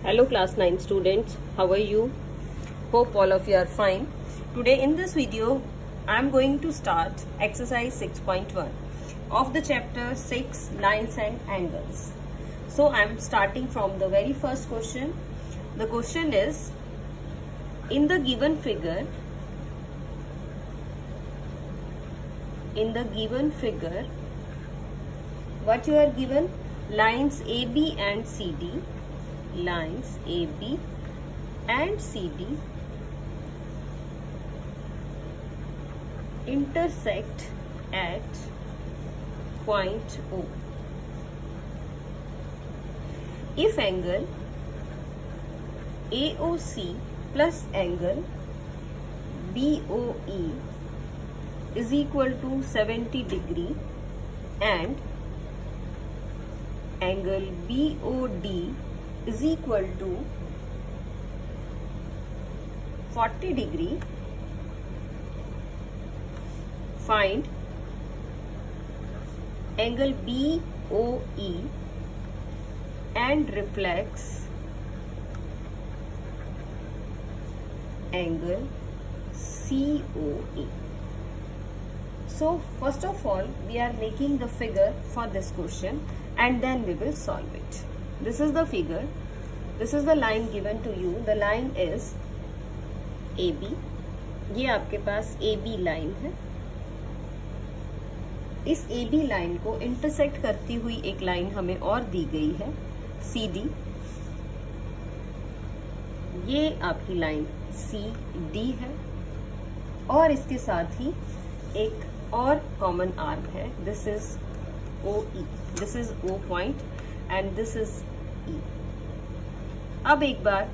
Hello class 9 students, how are you? Hope all of you are fine. Today in this video I am going to start exercise 6.1 of the chapter 6 lines and angles. So I am starting from the very first question. The question is, in the given figure what you are given? Lines AB and CD. Lines AB and CD intersect at point O. If angle AOC plus angle BOE is equal to 70 degree and angle BOD is equal to 40 degree, find angle BOE and reflex angle COE. So first of all we are making the figure for this question and then we will solve it. This is the figure. This is the line given to you. The line is AB. ये आपके पास AB line है. इस AB line को intersect करती हुई एक line हमें और दी गई है CD. ये आपकी लाइन CD है और इसके साथ ही एक और कॉमन आर्क है. This is OE. This is O point and this is E. अब एक बार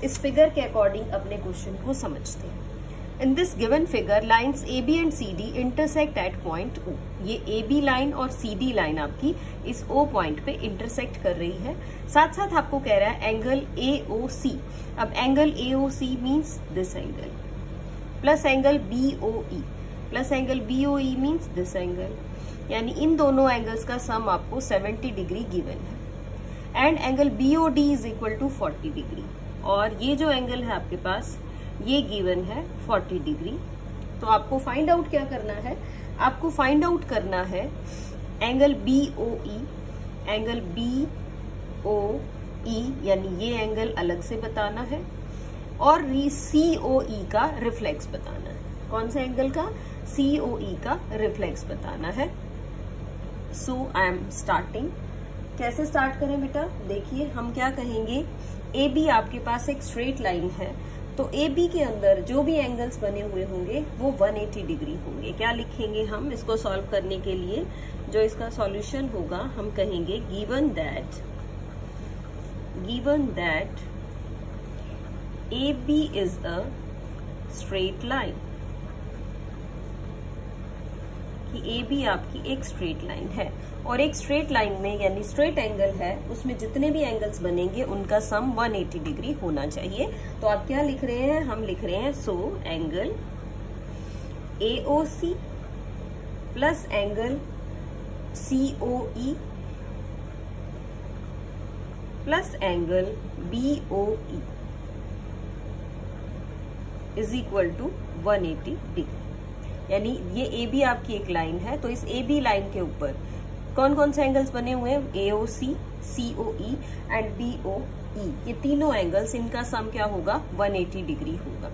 इस फिगर के अकॉर्डिंग अपने क्वेश्चन को समझते हैं. इन this given figure lines AB and CD intersect at point O. ये AB लाइन और CD लाइन आपकी इस O पॉइंट पे इंटरसेक्ट कर रही है. साथ साथ आपको कह रहा है एंगल AOC. अब angle AOC means this angle plus angle BOE plus angle BOE means this angle, यानी इन दोनों एंगल्स का सम आपको 70 डिग्री गिवन है. And angle BOD is equal to 40 degree और ये जो एंगल है आपके पास ये गिवन है 40 डिग्री. तो आपको फाइंड आउट क्या करना है? आपको फाइंड आउट करना है एंगल BOE, एंगल BOE यानी ये एंगल अलग से बताना है और COE का रिफ्लेक्स बताना है. कौन सा एंगल का? COE का रिफ्लेक्स बताना है. सो आई एम स्टार्टिंग. कैसे स्टार्ट करें बेटा? देखिए हम क्या कहेंगे, AB आपके पास एक स्ट्रेट लाइन है तो AB के अंदर जो भी एंगल्स बने हुए होंगे वो 180 डिग्री होंगे. क्या लिखेंगे हम इसको सॉल्व करने के लिए? जो इसका सॉल्यूशन होगा हम कहेंगे given that AB is a straight line, कि AB आपकी एक स्ट्रेट लाइन है और एक स्ट्रेट लाइन में यानी स्ट्रेट एंगल है उसमें जितने भी एंगल्स बनेंगे उनका सम 180 डिग्री होना चाहिए. तो आप क्या लिख रहे हैं? हम लिख रहे हैं so angle AOC plus angle COE plus angle BOE is equal to 180 degree. यानी ये AB आपकी एक लाइन है तो इस AB लाइन के ऊपर कौन कौन से एंगल्स बने हुए हैं? AOC, COE and BOE. ये तीनों एंगल्स, इनका सम क्या होगा? 180 डिग्री होगा.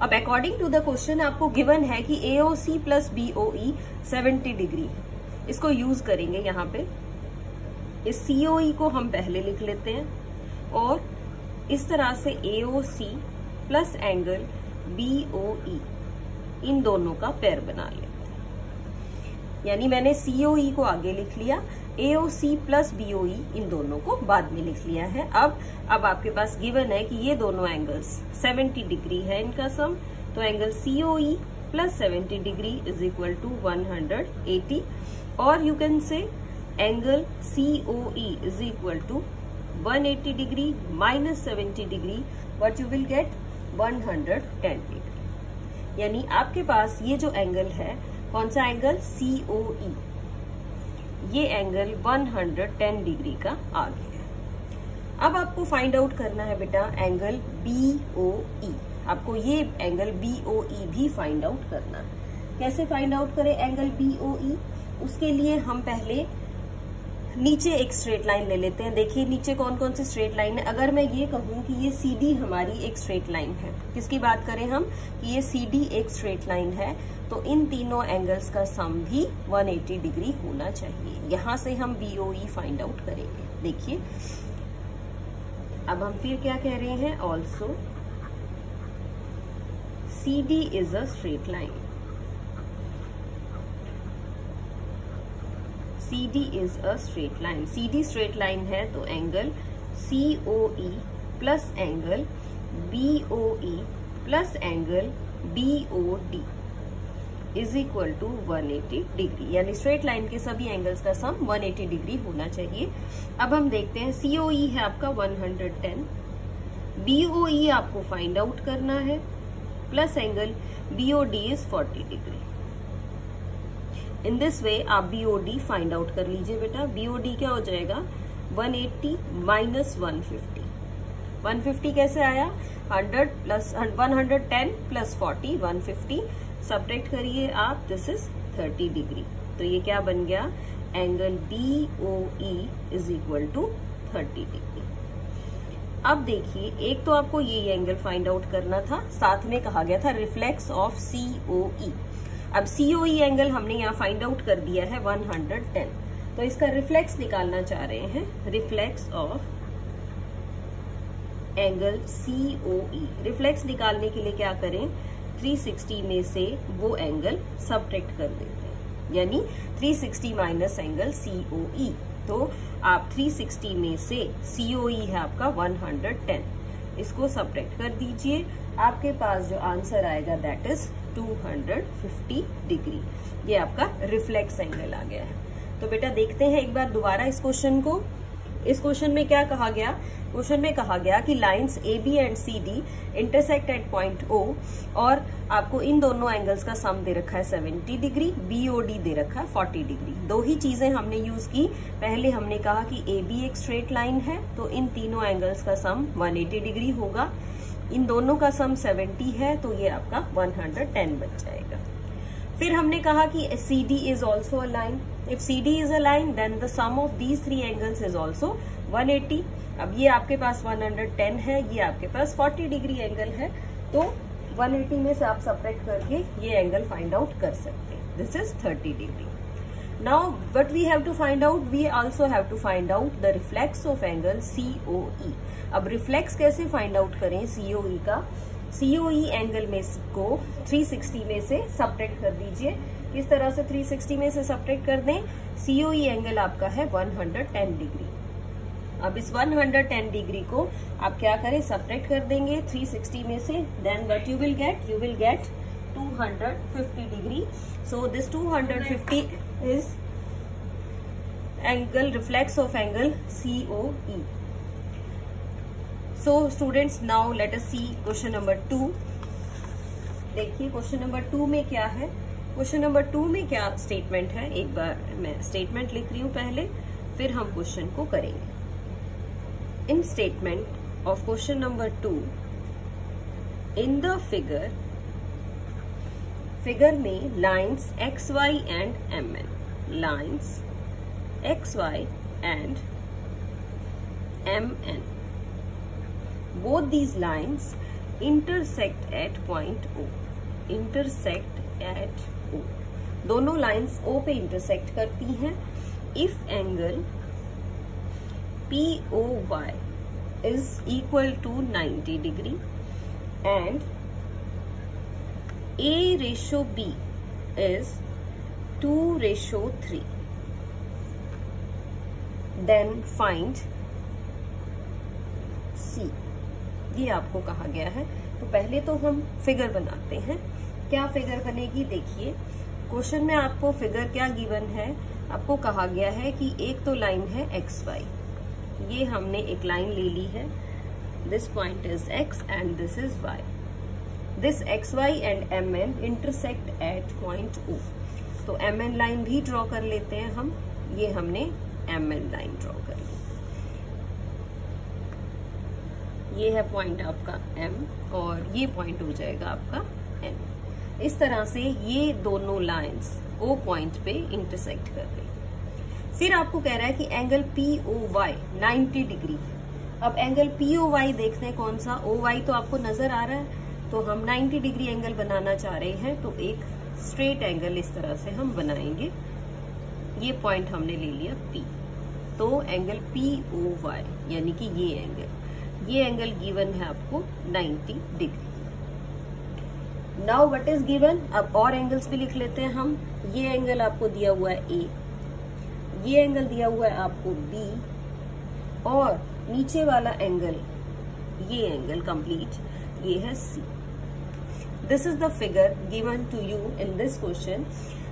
अब अकॉर्डिंग टू द क्वेश्चन आपको गिवन है कि AOC प्लस BOE 70 डिग्री है. इसको यूज करेंगे यहाँ पे. इस COE को हम पहले लिख लेते हैं और इस तरह से AOC प्लस एंगल BOE इन दोनों का पेयर बना लेते हैं. यानी मैंने COE को आगे लिख लिया, AOC प्लस BOE इन दोनों को बाद में लिख लिया है. अब आपके पास गिवन है कि ये दोनों एंगल्स 70 डिग्री है इनका सम. तो angle COE plus 70 degree is equal to 180 और you can say angle COE is equal to 180 degree minus 70 degree. What you will get? 110 degree. यानी आपके पास ये जो एंगल है, कौन सा एंगल? COE. 110 ये एंगल 110 डिग्री का आ गया है. अब आपको फाइंड आउट करना है बेटा एंगल BOE। आपको ये एंगल BOE भी फाइंड आउट करना है। कैसे फाइंड आउट करें एंगल BOE? उसके लिए हम पहले नीचे एक स्ट्रेट लाइन ले लेते हैं। देखिए नीचे कौन कौन सी स्ट्रेट लाइन है। अगर मैं ये कहूं कि ये CD हमारी एक स्ट्रेट लाइन है, किसकी बात करें हम कि ये CD एक स्ट्रेट लाइन है, तो इन तीनों एंगल्स का सम भी 180 डिग्री होना चाहिए। यहां से हम BOE फाइंड आउट करेंगे। देखिए अब हम फिर क्या कह रहे हैं, also CD is a straight line. CD is a straight line. CD straight line है तो angle COE plus angle BOE plus angle BOD is equal to 180 degree. यानी स्ट्रेट लाइन के सभी एंगल्स का सम 180 डिग्री होना चाहिए। अब हम देखते हैं COE है आपका 110, BOE आपको फाइंड आउट करना है, plus angle BOD is 40 degree. In this वे आप BOD फाइंड आउट कर लीजिए बेटा। BOD क्या हो जाएगा 180 माइनस 150। 150 कैसे आया, 110 प्लस 40 150 सब्ट्रैक्ट करिए आप, दिस इज 30 डिग्री। तो ये क्या बन गया, angle BOE is equal to 30 degree. अब देखिए एक तो आपको ये एंगल फाइंड आउट करना था, साथ में कहा गया था रिफ्लेक्स ऑफ COE। अब COE एंगल हमने यहाँ फाइंड आउट कर दिया है 110, तो इसका रिफ्लेक्स निकालना चाह रहे हैं, reflex of angle COE। Reflex निकालने के लिए क्या करें, 360 में से वो एंगल सब्ट्रैक्ट कर देते हैं, यानी 360 माइनस एंगल COE। तो आप 360 में से COE है आपका 110, इसको सब्ट्रैक्ट कर दीजिए, आपके पास जो आंसर आएगा दैट इज 250 डिग्री। ये आपका रिफ्लेक्स एंगल आ गया है। तो बेटा देखते हैं एक बार दोबारा इस क्वेश्चन को। इस क्वेश्चन में क्या कहा गया, क्वेश्चन में कहा गया कि lines AB and CD intersect at point O, और आपको इन दोनों एंगल्स का सम दे रखा है 70 डिग्री, BOD दे रखा है 40 डिग्री। दो ही चीजें हमने यूज की। पहले हमने कहा कि AB एक स्ट्रेट लाइन है तो इन तीनों एंगल्स का सम 180 डिग्री होगा, इन दोनों का सम 70 है तो ये आपका 110 बच जाएगा। फिर हमने कहा कि CD is also a line. If CD is a line then the sum of these three angles is also 180। अब ये आपके पास 110 है, ये आपके पास 40 डिग्री एंगल है, तो 180 में से आप सब्ट्रैक्ट करके ये एंगल फाइंड आउट कर सकते हैं, this is 30 degree. Now what we have to find out, we also have to find out the reflex of angle COE। अब रिफ्लेक्स कैसे फाइंड आउट करें COE का, COE एंगल में को 360 में से सब्ट्रैक्ट कर दीजिए। किस तरह से 360 में से सब्ट्रैक्ट कर दें, COE एंगल आपका है 110 डिग्री। अब इस 110 डिग्री को आप क्या करें, सब्ट्रैक्ट कर देंगे 360 में से, then what you will get 250 degree. So this 250 is angle reflex of angle COE। So students, now let us see question number 2। देखिए क्वेश्चन नंबर 2 में क्या है, क्वेश्चन नंबर 2 में क्या स्टेटमेंट है। एक बार मैं स्टेटमेंट लिख रही हूं पहले, फिर हम क्वेश्चन को करेंगे। In statement of question number 2, in the figure में lines XY and MN, lines XY and MN, both these lines intersect at point O, intersect at O। दोनों लाइन्स O पे इंटरसेक्ट करती हैं। If angle POY is equal to 90 degree and A/B is 2/3, then find C। ये आपको कहा गया है। तो पहले तो हम फिगर बनाते हैं। क्या फिगर बनेगी, देखिए क्वेश्चन में आपको फिगर क्या गिवन है, आपको कहा गया है कि एक तो लाइन है XY, ये हमने एक लाइन ले ली है, this point is X and this is Y। This XY and MN intersect at point O। तो MN लाइन भी ड्रॉ कर लेते हैं हम, ये हमने MN लाइन ड्रॉ कर ली। ये है पॉइंट आपका M और ये पॉइंट हो जाएगा आपका N। इस तरह से ये दोनों लाइंस O पॉइंट पे इंटरसेक्ट कर रही। फिर आपको कह रहा है कि एंगल POY 90 डिग्री। अब एंगल POY देखते हैं कौन सा। OY तो आपको नजर आ रहा है, तो हम 90 डिग्री एंगल बनाना चाह रहे हैं, तो एक स्ट्रेट एंगल इस तरह से हम बनाएंगे। ये पॉइंट हमने ले लिया P, तो एंगल POY यानी कि ये एंगल गिवन है आपको 90 degree. Now what is given, अब और एंगल्स भी लिख लेते हैं हम। ये एंगल आपको दिया हुआ है A, ये एंगल दिया हुआ है आपको B, और नीचे वाला एंगल, ये एंगल कंप्लीट, ये है C। This is the figure given to you in this question.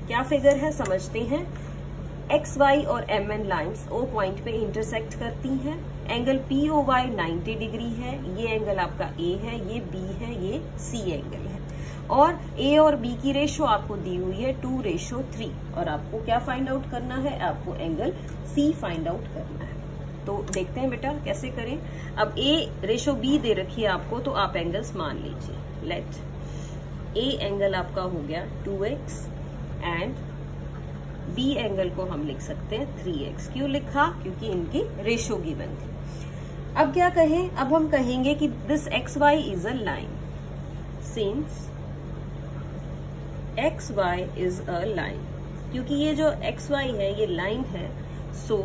क्या फिगर है समझते हैं। एक्स वाई और MN लाइंस O पॉइंट पे इंटरसेक्ट करती हैं। एंगल POY 90 डिग्री है, ये एंगल आपका A है, ये B है, ये C एंगल है, और A और B की रेशो आपको दी हुई है 2:3, और आपको क्या फाइंड आउट करना है, आपको एंगल C फाइंड आउट करना है। तो देखते हैं बेटा कैसे करें। अब A:B दे रखी है आपको, तो आप एंगल्स मान लीजिए। लेट A एंगल आपका हो गया 2x एंड B एंगल को हम लिख सकते हैं 3x। क्यों लिखा, क्योंकि इनकी रेशो गिवन थी। अब क्या कहें, अब हम कहेंगे कि this XY is a line, since XY is a line, क्योंकि ये जो XY है ये लाइन है। सो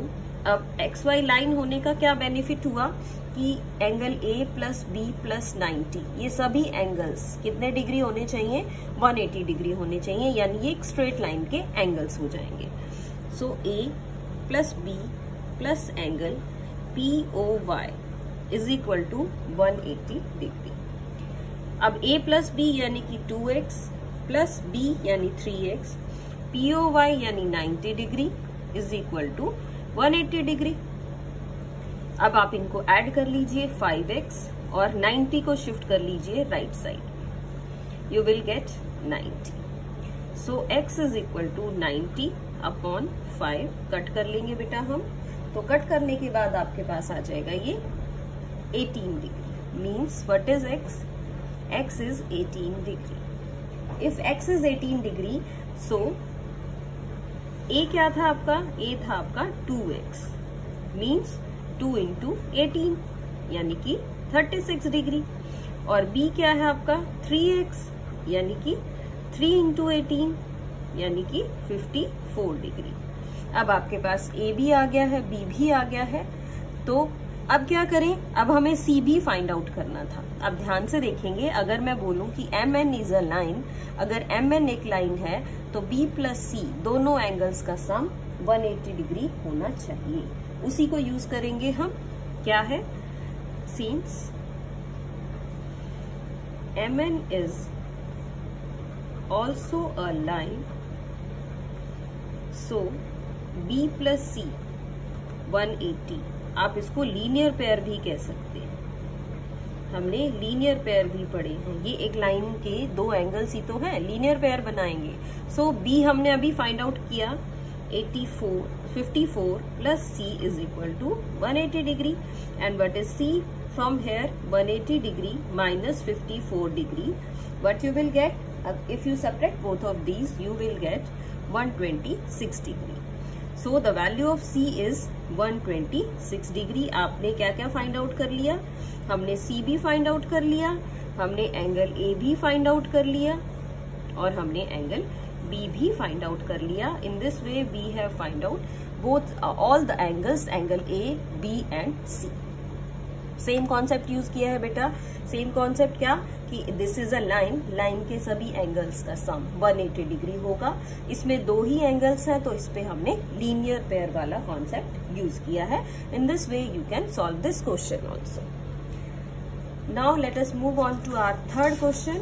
अब XY लाइन होने का क्या बेनिफिट हुआ कि angle A plus B plus 90, ये सभी एंगल्स कितने डिग्री होने चाहिए, 180 डिग्री होने चाहिए, यानी ये एक स्ट्रेट लाइन के एंगल्स हो जाएंगे। So A plus B plus angle POY is equal to 180 degree. अब A प्लस B यानी कि 2x प्लस B यानी 3x, POY यानी 90 degree is equal to 180 degree. अब आप इनको ऐड कर लीजिए, 5x और 90 को शिफ्ट कर लीजिए right side, you will get 90। So x is equal to 90 upon 5। Cut कर लेंगे बेटा हम, तो कट करने के बाद आपके पास आ जाएगा ये 18 degree. Means what is x, x is 18 degree. If x is 18 degree, so A क्या था आपका, A था आपका 2x, मीन्स 2 इंटू 18 यानी कि 36 डिग्री, और B क्या है आपका 3x यानी कि 3 इंटू 18 यानी कि 54 डिग्री। अब आपके पास A भी आ गया है, B भी आ गया है, तो अब क्या करें, अब हमें CB फाइंड आउट करना था। अब ध्यान से देखेंगे, अगर मैं बोलूं कि MN इज अ लाइन, अगर MN एक लाइन है तो B प्लस C दोनों एंगल्स का सम 180 डिग्री होना चाहिए। उसी को यूज करेंगे हम। क्या है, since MN is also a line, so B plus C 180। आप इसको लीनियर पेयर भी कह सकते हैं, हमने लीनियर पेयर भी पढ़े हैं। ये एक लाइन के दो एंगल्स ही तो हैं, लीनियर पेयर बनाएंगे। सो B हमने अभी फाइंड आउट किया, 54 plus C is equal to 180 degree, and what is C from here, 180 degree minus 54 degree, what you will get, if you subtract both of these you will get 126 degree. So the value of C is 126 degree. आपने क्या क्या find out कर लिया, हमने C भी find out कर लिया, हमने एंगल A भी फाइंड आउट कर लिया, और हमने एंगल B भी फाइंड आउट कर लिया। In this way we have find out both all the angles, angle A, B and C। Same concept use किया है बेटा। सेम कॉन्सेप्ट क्या कि this is a line, line के सभी एंगल्स का सम 180 डिग्री होगा। इसमें दो ही एंगल्स हैं, तो इस पे हमने लीनियर पेयर वाला कॉन्सेप्ट यूज किया है। In this way you can solve this question also. Now let us move on to our third question.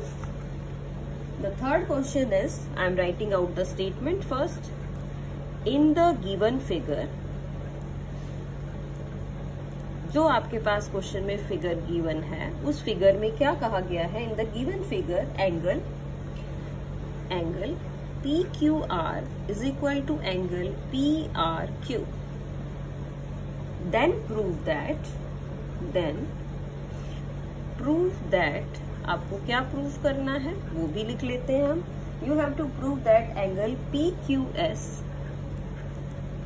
The third question is, I am writing out the statement first. In the given figure, जो आपके पास question में figure given है, उस figure में क्या कहा गया है, in the given figure angle PQR is equal to angle then prove that prove that, आपको क्या प्रूव करना है वो भी लिख लेते हैं हम। You have to prove that angle PQS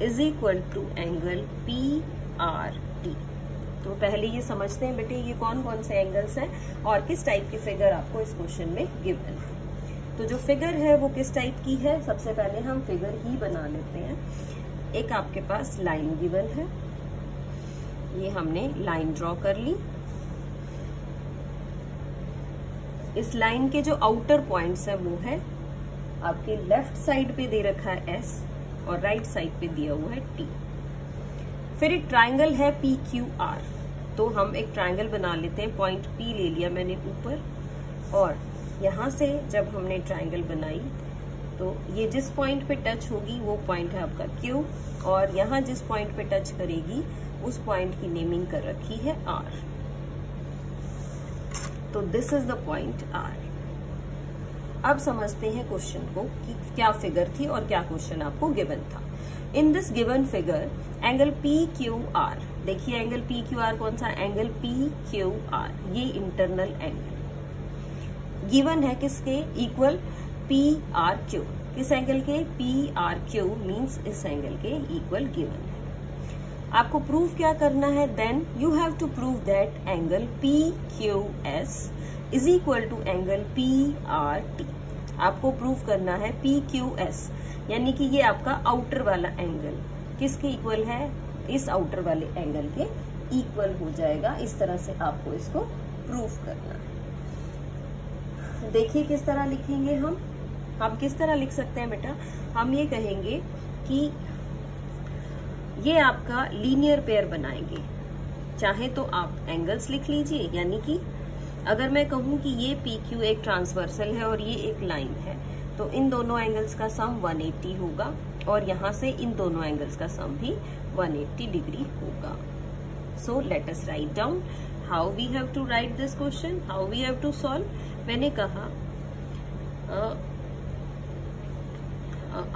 is equal to angle PRT। तो पहले ये समझते हैं बेटे ये कौन कौन से एंगल्स हैं और किस टाइप की फिगर आपको इस क्वेश्चन में गिवन है। तो जो फिगर है वो किस टाइप की है, सबसे पहले हम फिगर ही बना लेते हैं। एक आपके पास लाइन गिवन है, ये हमने लाइन ड्रॉ कर ली। इस लाइन के जो आउटर पॉइंट्स है वो है आपके लेफ्ट साइड पे दे रखा है S और राइट साइड पे दिया हुआ है T। फिर एक ट्राइंगल है PQR, तो हम एक ट्राइंगल बना लेते हैं। पॉइंट P ले लिया मैंने ऊपर, और यहां से जब हमने ट्राइंगल बनाई तो ये जिस पॉइंट पे टच होगी वो पॉइंट है आपका Q, और यहाँ जिस पॉइंट पे टच करेगी उस पॉइंट की नेमिंग कर रखी है R। तो this is the point R। अब समझते हैं क्वेश्चन को कि क्या फिगर थी और क्या क्वेश्चन आपको गिवन था। In this given figure angle PQR, देखिए एंगल PQR कौन सा, एंगल PQR, ये इंटरनल एंगल गिवन है किसके, इक्वल PRQ। किस एंगल के, PRQ मींस इस एंगल के इक्वल गिवन है। आपको प्रूव क्या करना है, then you have to prove that angle PQS is equal to angle PRT। आपको प्रूव करना है PQS, यानी कि ये आपका आउटर वाला एंगल किसके इक्वल है, इस आउटर वाले एंगल के इक्वल हो जाएगा। इस तरह से आपको इसको प्रूव करना है। देखिए किस तरह लिखेंगे हम किस तरह लिख सकते हैं बेटा, हम ये कहेंगे कि ये आपका लीनियर पेयर बनाएंगे। चाहे तो आप एंगल्स लिख लीजिए, यानी कि अगर मैं कहूं कि ये PQ एक ट्रांसवर्सल है और ये एक लाइन है, तो इन दोनों एंगल्स का सम 180 होगा, और यहां से इन दोनों एंगल्स का सम भी 180 डिग्री होगा। So let us write down how we have to write this question, how we have to solve. मैंने कहा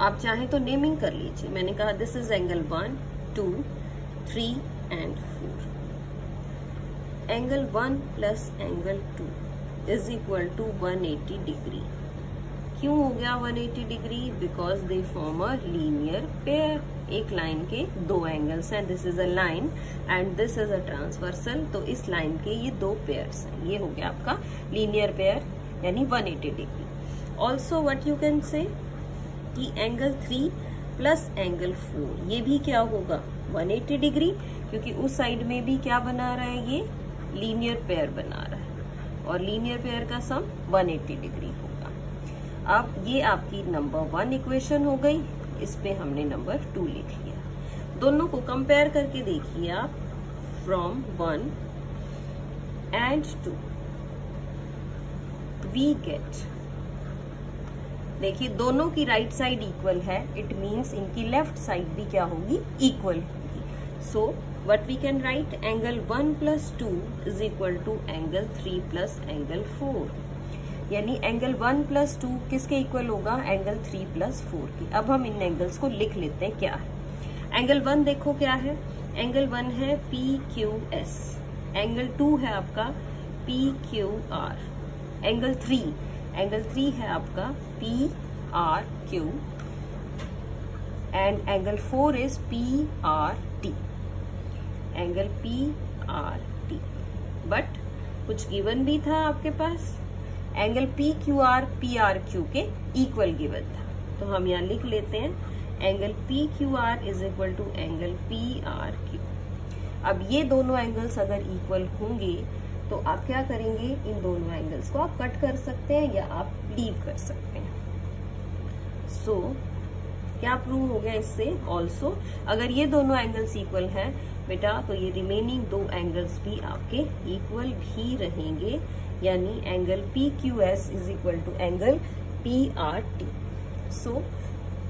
आप चाहे तो नेमिंग कर लीजिए। मैंने कहा this is angle 1, 2, 3 and 4। Angle 1 plus angle 2 is equal to 180 degree. क्यों हो गया 180 degree, because they form a linear pair. एक लाइन के दो एंगल्स हैं, this is a line and this is a transversal, तो इस लाइन के ये दो पेयर्स हैं। ये हो गया आपका लीनियर पेयर, यानी 180 degree. Also what you can से कि एंगल 3 प्लस एंगल 4 ये भी क्या होगा 180 डिग्री, क्योंकि उस साइड में भी क्या बना रहा है, ये लीनियर पेयर बना रहा है, और लीनियर पेयर का सम 180 डिग्री होगा। अब ये आपकी नंबर 1 इक्वेशन हो गई, इस पे हमने नंबर 2 लिख लिया। दोनों को कंपेयर करके देखिए आप, फ्रॉम 1 एंड 2 वी गेट, देखिए दोनों की राइट साइड इक्वल है, इट मींस इनकी लेफ्ट साइड भी क्या होगी, इक्वल होगी। So what we can write, angle 1 plus 2 is equal to angle 3 plus angle 4, यानी एंगल 1 प्लस 2 किसके इक्वल होगा, एंगल 3 प्लस 4 की। अब हम इन एंगल्स को लिख लेते हैं क्या है। एंगल 1 देखो क्या है, एंगल 1 है PQS, एंगल 2 है आपका PQR, एंगल 3 है आपका PRQ, and angle 4 is PRT, angle PRT। But कुछ गिवन भी था आपके पास, एंगल PQR PRQ के इक्वल गिवन था, तो हम यहाँ लिख लेते हैं angle PQR is equal to angle PRQ। अब ये दोनों एंगल्स अगर इक्वल होंगे तो आप क्या करेंगे, इन दोनों एंगल्स को आप कट कर सकते हैं या आप लीव कर सकते हैं। सो क्या प्रूव हो गया इससे, ऑल्सो अगर ये दोनों एंगल्स इक्वल हैं बेटा, तो ये रिमेनिंग दो एंगल्स भी आपके इक्वल भी रहेंगे, यानी angle PQS is equal to angle PRT। So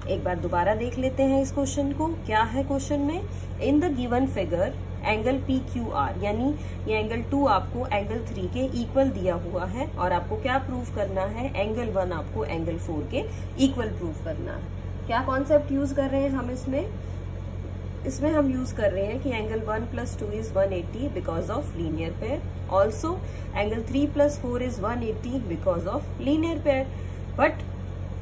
एक बार दोबारा देख लेते हैं इस क्वेश्चन को। क्या है क्वेश्चन में, in the given figure angle PQR, यानी ये एंगल 2 आपको एंगल 3 के इक्वल दिया हुआ है, और आपको क्या प्रूव करना है, एंगल 1 आपको एंगल 4 के इक्वल प्रूव करना है। क्या कॉन्सेप्ट यूज कर रहे हैं हम इसमें, इसमें हम यूज कर रहे हैं कि angle 1 + 2 is 180 because of linear pair. Also angle 3 + 4 is 180 because of linear pair. But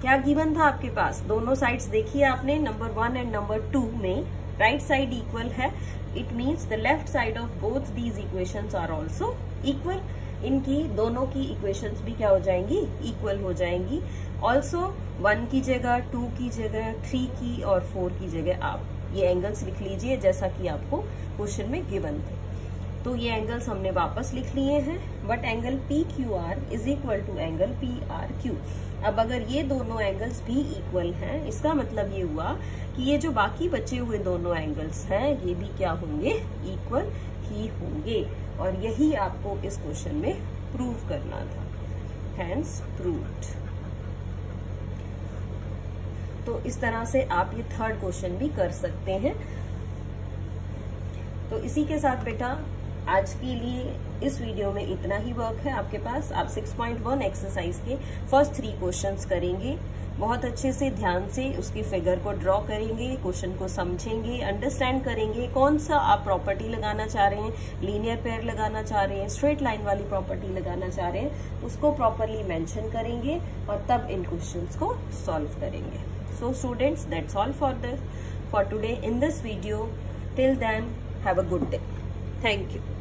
क्या गिवन था आपके पास? दोनों साइड्स देखिए आपने, नंबर 1 एंड नंबर 2 में राइट साइड इक्वल है। It means the left side of both these equations are also equal. इनकी दोनों की इक्वेशंस भी क्या हो जाएंगी? इक्वल हो जाएंगी। ऑल्सो 1 की जगह, 2 की जगह, 3 की और 4 की जगह आप ये एंगल्स लिख लीजिए जैसा कि आपको क्वेश्चन में गिवन थे। तो ये एंगल्स हमने वापस लिख लिए हैं। But angle PQR is equal to angle PRQ। अब अगर ये दोनों एंगल्स भी इक्वल हैं, इसका मतलब ये हुआ कि ये जो बाकी बचे हुए दोनों एंगल्स हैं ये भी क्या होंगे? इक्वल ही होंगे। और यही आपको इस क्वेश्चन में प्रूव करना था। Hence proved. तो इस तरह से आप ये थर्ड क्वेश्चन भी कर सकते हैं। तो इसी के साथ बेटा आज के लिए इस वीडियो में इतना ही वर्क है आपके पास। आप 6.1 एक्सरसाइज के फर्स्ट 3 क्वेश्चंस करेंगे। बहुत अच्छे से ध्यान से उसकी फिगर को ड्रॉ करेंगे, क्वेश्चन को समझेंगे, अंडरस्टैंड करेंगे कौन सा आप प्रॉपर्टी लगाना चाह रहे हैं, लीनियर पेयर लगाना चाह रहे हैं, स्ट्रेट लाइन वाली प्रॉपर्टी लगाना चाह रहे हैं, उसको प्रॉपरली मेंशन करेंगे और तब इन क्वेश्चंस को सॉल्व करेंगे। So students, that's all for today in this video. Till then, have a good day. Thank you.